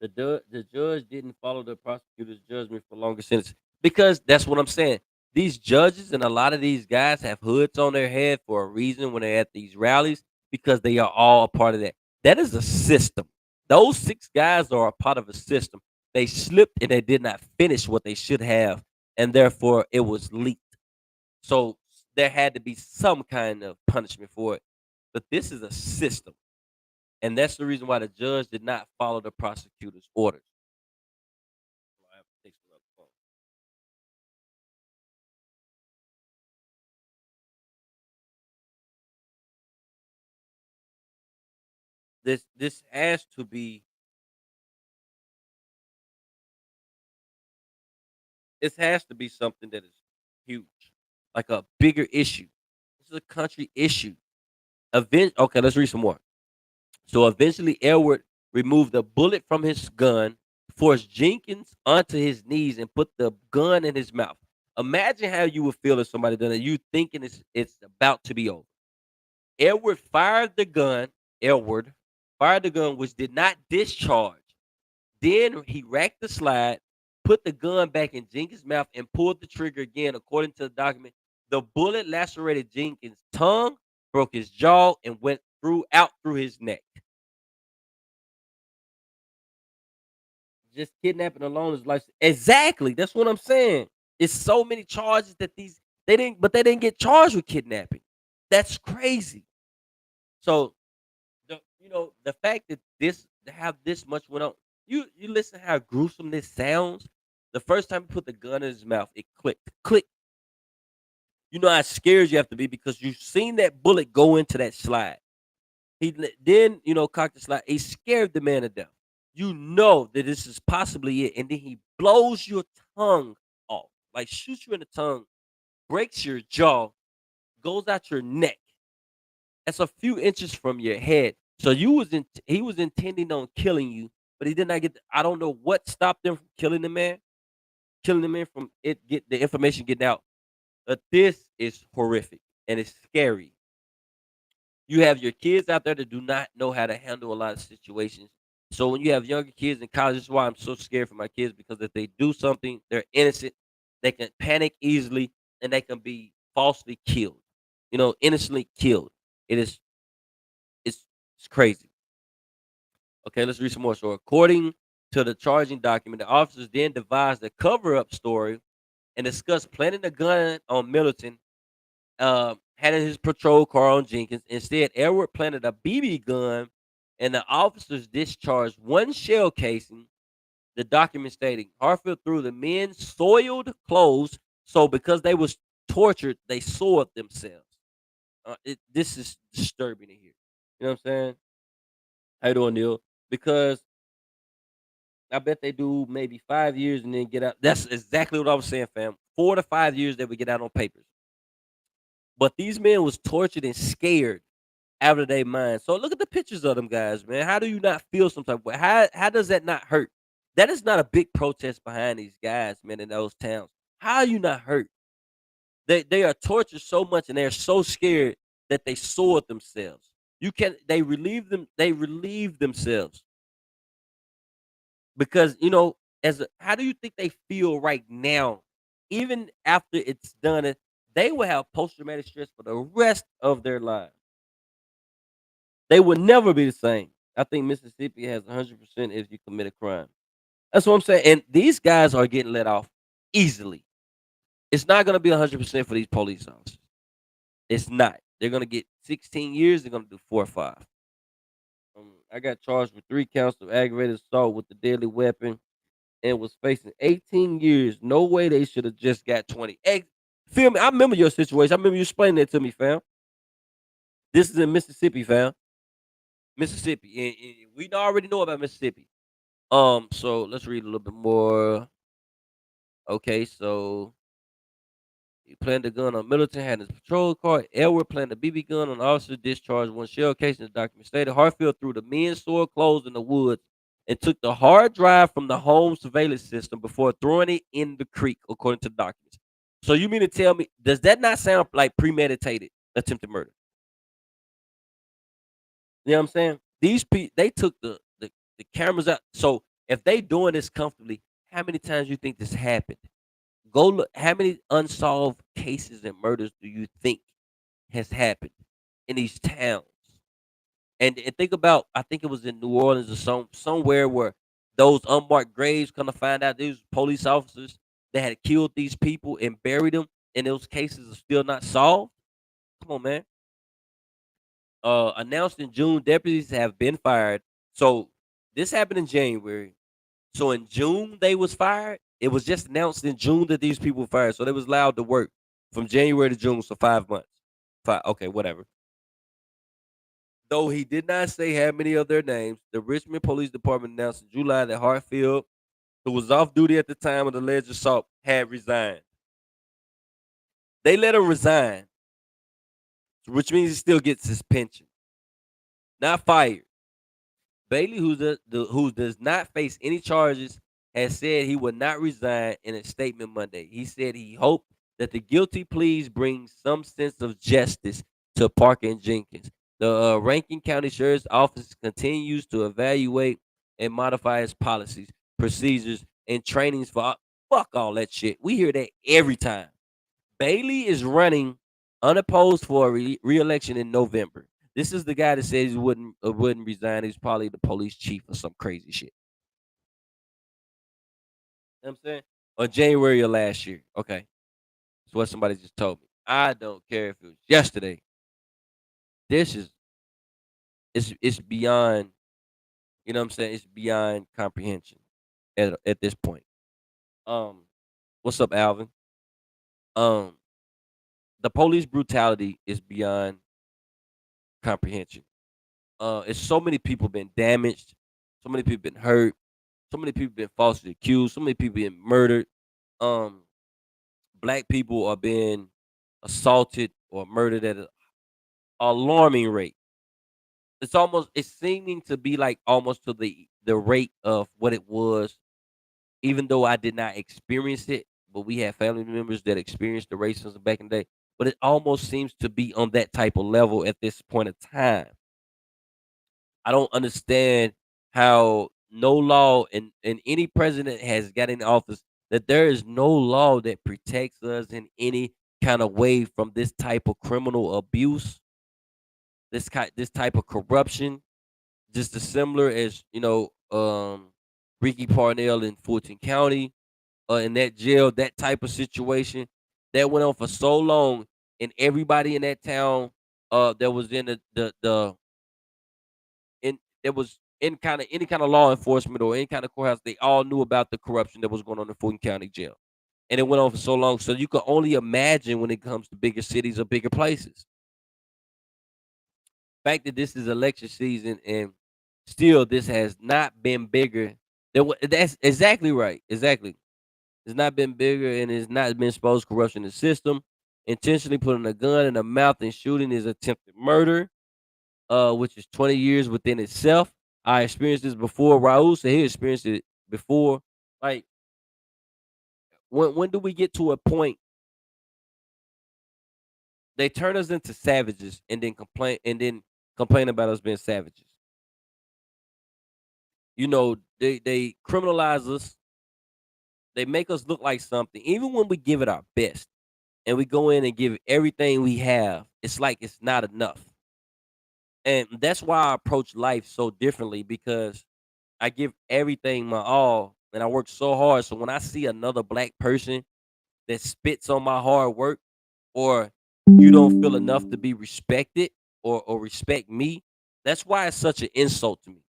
The judge didn't follow the prosecutor's judgment for longer sentence because that's what I'm saying. These judges and a lot of these guys have hoods on their head for a reason when they're at these rallies because they are all a part of that. That is a system. Those 6 guys are a part of a system. They slipped and they did not finish what they should have, and therefore it was leaked. So there had to be some kind of punishment for it. But this is a system. And that's the reason why the judge did not follow the prosecutor's orders. I have to take some other phone. This has to be this has to be something that is huge, like a bigger issue. This is a country issue. Okay, let's read some more. So eventually, Edward removed the bullet from his gun, forced Jenkins onto his knees, and put the gun in his mouth. Imagine how you would feel if somebody done it. You thinking it's about to be over. Edward fired the gun. Edward fired the gun, which did not discharge. Then he racked the slide, put the gun back in Jenkins' mouth, and pulled the trigger again. According to the document, the bullet lacerated Jenkins' tongue, broke his jaw, and went through his neck. Just kidnapping alone is life. Exactly. That's what I'm saying. It's so many charges that they didn't get charged with kidnapping. That's crazy. So the fact that this to have this much went on. You listen how gruesome this sounds. The first time he put the gun in his mouth, it clicked, click. You know how scared you have to be because you've seen that bullet go into that slide. Then cocked the slide. He scared the man to death. You know that this is possibly it, and then he blows your tongue off, like shoots you in the tongue, breaks your jaw, goes out your neck. That's a few inches from your head. So he was intending on killing you, but he did not get. I don't know what stopped them from killing the man from it get the information getting out. But this is horrific and it's scary. You have your kids out there that do not know how to handle a lot of situations. So when you have younger kids in college, this is why I'm so scared for my kids because if they do something, they're innocent. They can panic easily and they can be falsely killed. Innocently killed. It is it's it's crazy. Okay, let's read some more. So, according to the charging document, the officers then devised a cover-up story and discussed planting a gun on Middleton, had his patrol car on Jenkins. Instead, Edward planted a BB gun, and the officers discharged one shell casing. The document stating Harfield threw the men's soiled clothes, so because they was tortured, they soiled themselves. This is disturbing to hear. You know what I'm saying? How you doing, Neil? Because I bet they do maybe 5 years and then get out. That's exactly what I was saying, fam. 4 to 5 years they would get out on papers. But these men was tortured and scared out of their mind. So look at the pictures of them guys, man. How do you not feel some type of way? How does that not hurt? That is not a big protest behind these guys, man, in those towns. How are you not hurt? They are tortured so much and they're so scared that they soiled themselves. You can they relieve themselves because how do you think they feel right now even after it's done they will have post-traumatic stress for the rest of their lives. They will never be the same. I think Mississippi has 100% if you commit a crime. That's what I'm saying, and these guys are getting let off easily. It's not going to be 100% for these police officers. It's not. They're going to get 16 years. They're going to do 4 or 5. I got charged with 3 counts of aggravated assault with the deadly weapon and was facing 18 years. No way they should have just got 20. Hey, feel me? I remember your situation. I remember you explaining that to me, fam. This is in Mississippi, fam. Mississippi. And we already know about Mississippi. So let's read a little bit more. Okay, so he planted a gun on Middleton, had his patrol car. Edward planted a BB gun on the officer, discharged one shell case in the document stated. Harfield threw the men's soiled clothes in the woods and took the hard drive from the home surveillance system before throwing it in the creek, according to documents. So you mean to tell me, does that not sound like premeditated attempted murder? You know what I'm saying? These people, they took the cameras out. So if they doing this comfortably, how many times you think this happened? Go look. How many unsolved cases and murders do you think has happened in these towns? And think about, I think it was in New Orleans or somewhere where those unmarked graves come to find out these police officers that had killed these people and buried them, and those cases are still not solved. Come on, man. Announced in June, deputies have been fired. So this happened in January. So in June they was fired. It was just announced in June that these people were fired. So they was allowed to work from January to June, so 5 months. Five, okay, whatever. Though he did not say how many of their names, the Richmond Police Department announced in July that Hartfield, who was off duty at the time of the alleged assault, had resigned. They let him resign, which means he still gets his pension, not fired. Bailey, who does not face any charges, has said he would not resign in a statement Monday. He said he hoped that the guilty pleas bring some sense of justice to Parker and Jenkins. The Rankin County Sheriff's Office continues to evaluate and modify its policies, procedures, and trainings for fuck all that shit. We hear that every time. Bailey is running unopposed for a re-election in November. This is the guy that says he wouldn't resign. He's probably the police chief or some crazy shit. You know what I'm saying? Or January of last year. Okay. That's what somebody just told me. I don't care if it was yesterday. This is it's beyond, you know what I'm saying? It's beyond comprehension at this point. Um, what's up, Alvin? Um, the police brutality is beyond comprehension. It's so many people been damaged, so many people been hurt, so many people been falsely accused, so many people been murdered. Um, Black people are being assaulted or murdered at an alarming rate. It's seeming to be like almost to the rate of what it was, even though I did not experience it, but we had family members that experienced the racism back in the day. But it almost seems to be on that type of level at this point in time. I don't understand how no law and any president has got in office that there is no law that protects us in any kind of way from this type of criminal abuse, this type of corruption, just as similar as Ricky Parnell in Fulton County, in that jail, that type of situation that went on for so long, and everybody in that town that was in the in that was in kind of any kind of law enforcement or any kind of courthouse, they all knew about the corruption that was going on in Fulton County Jail, and it went on for so long. So you can only imagine when it comes to bigger cities or bigger places. Fact that this is election season and still this has not been bigger. That's exactly right. Exactly, it's not been bigger and it's not been exposed corruption in the system. Intentionally putting a gun in the mouth and shooting is attempted murder, which is 20 years within itself. I experienced this before. Raul said he experienced it before. Like, when do we get to a point they turn us into savages and then complain about us being savages? They criminalize us. They make us look like something, even when we give it our best and we go in and give everything we have. It's like it's not enough, and that's why I approach life so differently because I give everything my all and I work so hard. So when I see another black person that spits on my hard work, or you don't feel enough to be respected or respect me, that's why it's such an insult to me.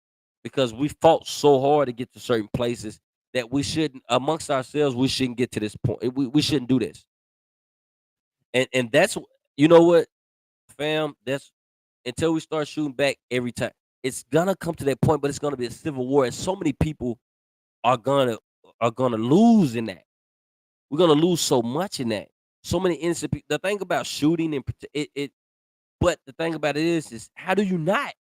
Because we fought so hard to get to certain places that we shouldn't amongst ourselves, we shouldn't get to this point. We shouldn't do this. And that's you know what, fam, that's until we start shooting back every time. It's gonna come to that point, but it's gonna be a civil war, and so many people are gonna are gonna lose in that. We're gonna lose so much in that. So many innocent people. The thing about shooting and but the thing about it is how do you not?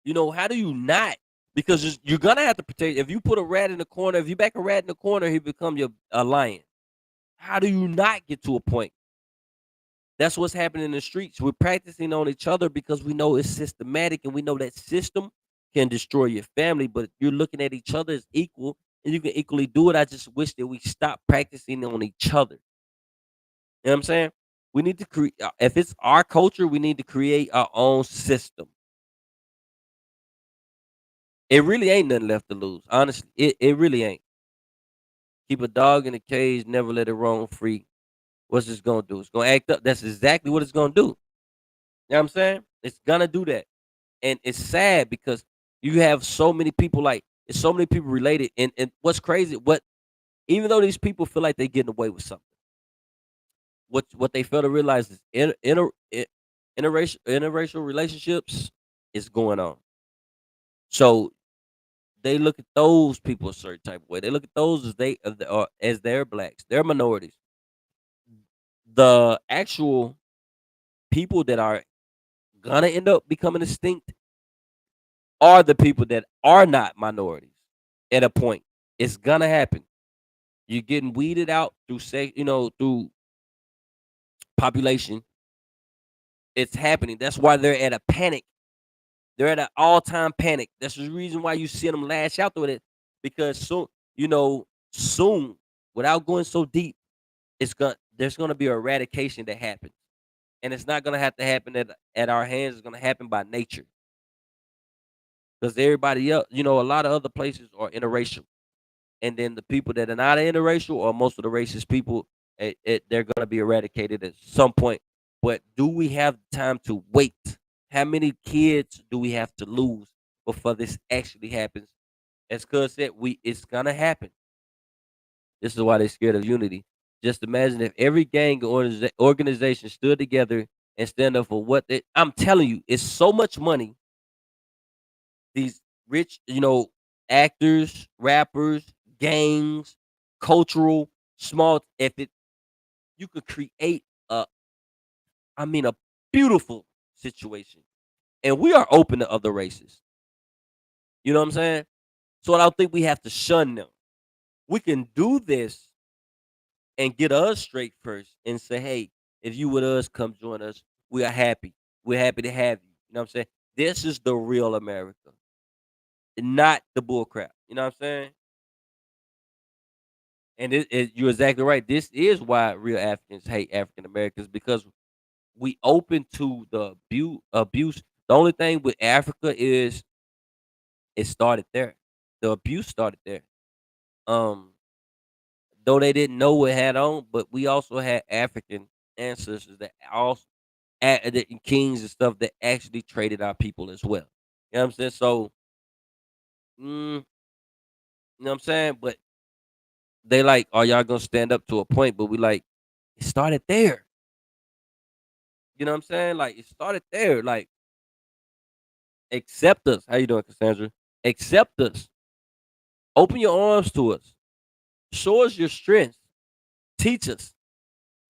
How do you not? Because you're gonna have to protect. If you put a rat in the corner, if you back a rat in the corner, he become a lion. How do you not get to a point? That's what's happening in the streets. We're practicing on each other because we know it's systematic and we know that system can destroy your family, but you're looking at each other as equal and you can equally do it. I just wish that we stop practicing on each other. You know what I'm saying? We need to create, if it's our culture, we need to create our own system. It really ain't nothing left to lose. Honestly, it really ain't. Keep a dog in a cage, never let it roam free. What's this gonna do? It's gonna act up. That's exactly what it's gonna do. You know what I'm saying? It's gonna do that. And it's sad because you have so many people like it's so many people related. And what's crazy, what even though these people feel like they're getting away with something, what they fail to realize is interracial relationships is going on. So they look at those people a certain type of way. They look at those as as they're blacks, they're minorities. The actual people that are gonna end up becoming extinct are the people that are not minorities at a point. It's gonna happen. You're getting weeded out through through population. It's happening. That's why they're at a panic. They're at an all-time panic. That's the reason why you see them lash out with it. Because soon, without going so deep, there's gonna be eradication that happens. And it's not gonna have to happen at our hands, it's gonna happen by nature. Because everybody else, a lot of other places are interracial. And then the people that are not interracial or most of the racist people, they're going to be eradicated at some point. But do we have time to wait? How many kids do we have to lose before this actually happens? As Cuz said, it's gonna happen. This is why they're scared of unity. Just imagine if every gang organization stood together and stand up for what they. I'm telling you, it's so much money. These rich, actors, rappers, gangs, cultural, small. If it, you could create a beautiful situation, and we are open to other races. You know what I'm saying? So I don't think we have to shun them. We can do this and get us straight first, and say, hey, if you with us, come join us. We are happy. We're happy to have you. You know what I'm saying? This is the real America, not the bull crap. You know what I'm saying? And you're exactly right. This is why real Africans hate African Americans because we open to the abuse. The only thing with Africa is it started there. The abuse started there. Um, though they didn't know what had on, but we also had African ancestors that also the kings and stuff that actually traded our people as well. You know what I'm saying? So, you know what I'm saying? But they like, are y'all gonna stand up to a point? But we like, it started there. You know what I'm saying? Like it started there. Like accept us. How you doing, Cassandra? Accept us. Open your arms to us. Show us your strength. Teach us,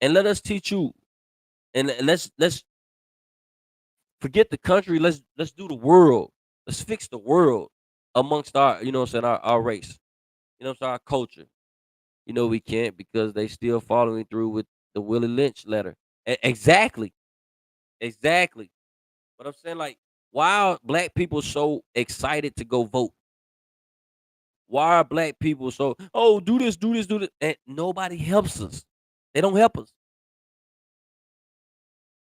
and let us teach you. And let's forget the country. Let's do the world. Let's fix the world amongst our, what I'm saying, our race. You know what I'm saying, our culture. We can't because they still following through with the Willie Lynch letter. Exactly, exactly. But I'm saying, like, why are black people so excited to go vote? Why are black people so, oh, do this, do this, do this? And nobody helps us. They don't help us.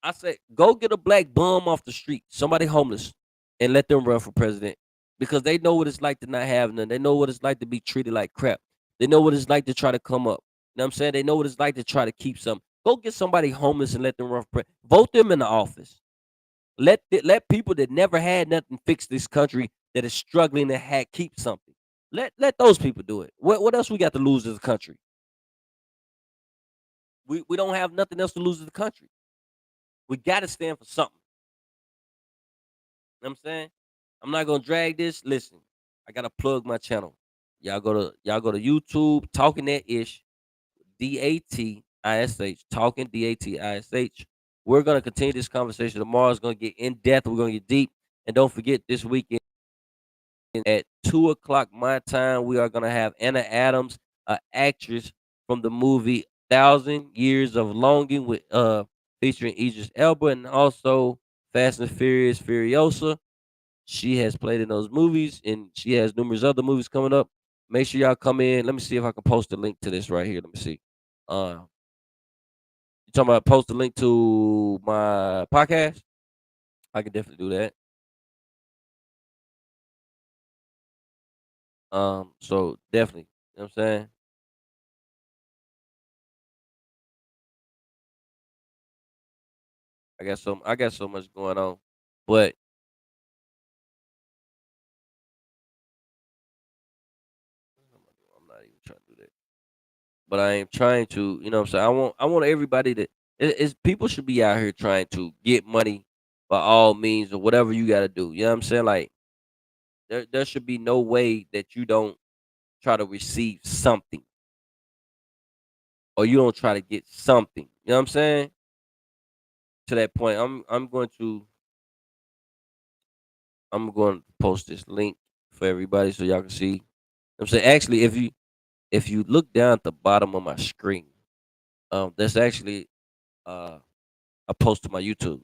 I say, go get a black bum off the street, somebody homeless, and let them run for president because they know what it's like to not have none. They know what it's like to be treated like crap. They know what it's like to try to come up. You know what I'm saying? They know what it's like to try to keep some. Go get somebody homeless and let them run for president. Vote them in the office. Let people that never had nothing fix this country that is struggling to keep something. Let those people do it. What else we got to lose as a country? We don't have nothing else to lose as a country. We got to stand for something. You know what I'm saying? I'm not gonna drag this. Listen, I gotta plug my channel. Y'all go to YouTube, talking that ish, DATISH, talking DATISH. We're gonna continue this conversation tomorrow. It's gonna get in depth. We're gonna get deep. And don't forget this weekend at 2 o'clock my time, we are gonna have Anna Adams, an actress from the movie Thousand Years of Longing with featuring Idris Elba and also Fast and Furious Furiosa. She has played in those movies and she has numerous other movies coming up. Make sure y'all come in. Let me see if I can post a link to this right here. Let me see. You talking about post a link to my podcast? I can definitely do that. So definitely, you know what I'm saying? I got so much going on. But I'm not even trying to do that. But I am trying to, you know what I'm saying? I want everybody to it's people should be out here trying to get money by all means or whatever you gotta do. You know what I'm saying? Like there should be no way that you don't try to receive something or you don't try to get something. You know what I'm saying? To that point, I'm going to post this link for everybody so y'all can see. I'm saying actually if you look down at the bottom of my screen, that's actually uh a post to my YouTube.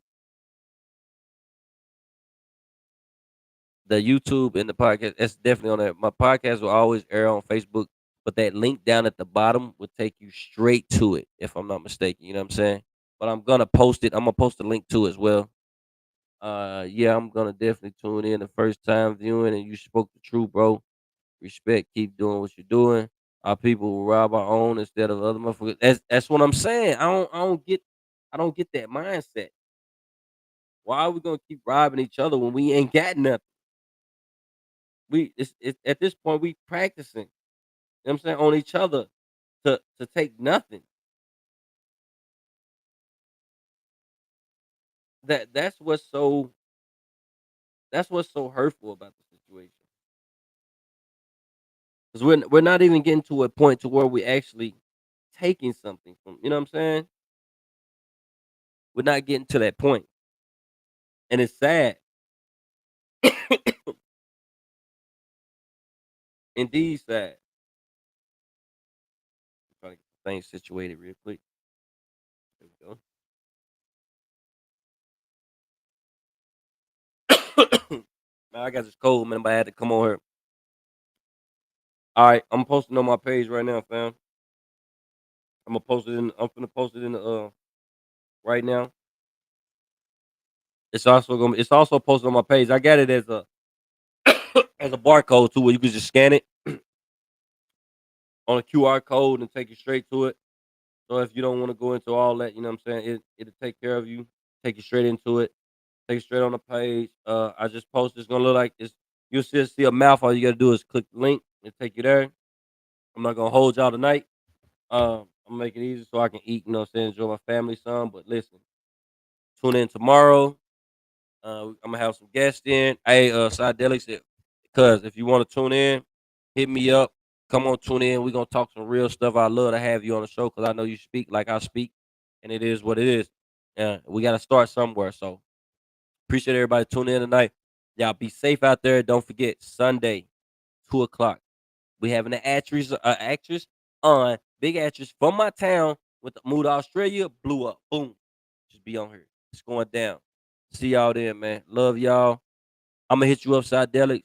The YouTube and the podcast, that's definitely on there. My podcast will always air on Facebook, but that link down at the bottom will take you straight to it, if I'm not mistaken. You know what I'm saying? But I'm gonna post it. I'm gonna post a link to it as well. Yeah, I'm gonna definitely tune in the first time viewing, and you spoke the truth, bro. Respect. Keep doing what you're doing. Our people will rob our own instead of other motherfuckers. That's what I'm saying. I don't get that mindset. Why are we gonna keep robbing each other when we ain't got nothing? It's at this point we practicing. You know what I'm saying, on each other to take nothing. That's what's so hurtful about the situation. Because we're not even getting to a point to where we actually taking something from, you know what I'm saying? We're not getting to that point, and it's sad. Indeed sad. Trying to get things situated real quick. There we go. Man, I got this cold, man, but I had to come on here. All right, I'm posting on my page right now, fam. I'm gonna post it in the right now. It's also posted on my page. I got it as a as a barcode too, where you can just scan it on a QR code and take you straight to it. So if you don't want to go into all that, you know what I'm saying, it'll take care of you, take you straight into it, take you straight on the page. I just posted. It's gonna look like it's you'll see a mouth. All you gotta do is click the link and take you there. I'm not gonna hold y'all tonight. I'm gonna make it easy so I can eat. You know what I'm saying, enjoy my family some. But listen, tune in tomorrow. I'm gonna have some guests in. Hey, Psydelic said, cuz if you want to tune in, hit me up. Come on, tune in. We're gonna talk some real stuff. I love to have you on the show because I know you speak like I speak, and it is what it is. We gotta start somewhere. So appreciate everybody tuning in tonight. Y'all be safe out there. Don't forget Sunday, 2 o'clock. We having an actress on big actress from my town with the Mood Australia blew up. Boom. Just be on here. It's going down. See y'all then, man. Love y'all. I'm gonna hit you upside Delix.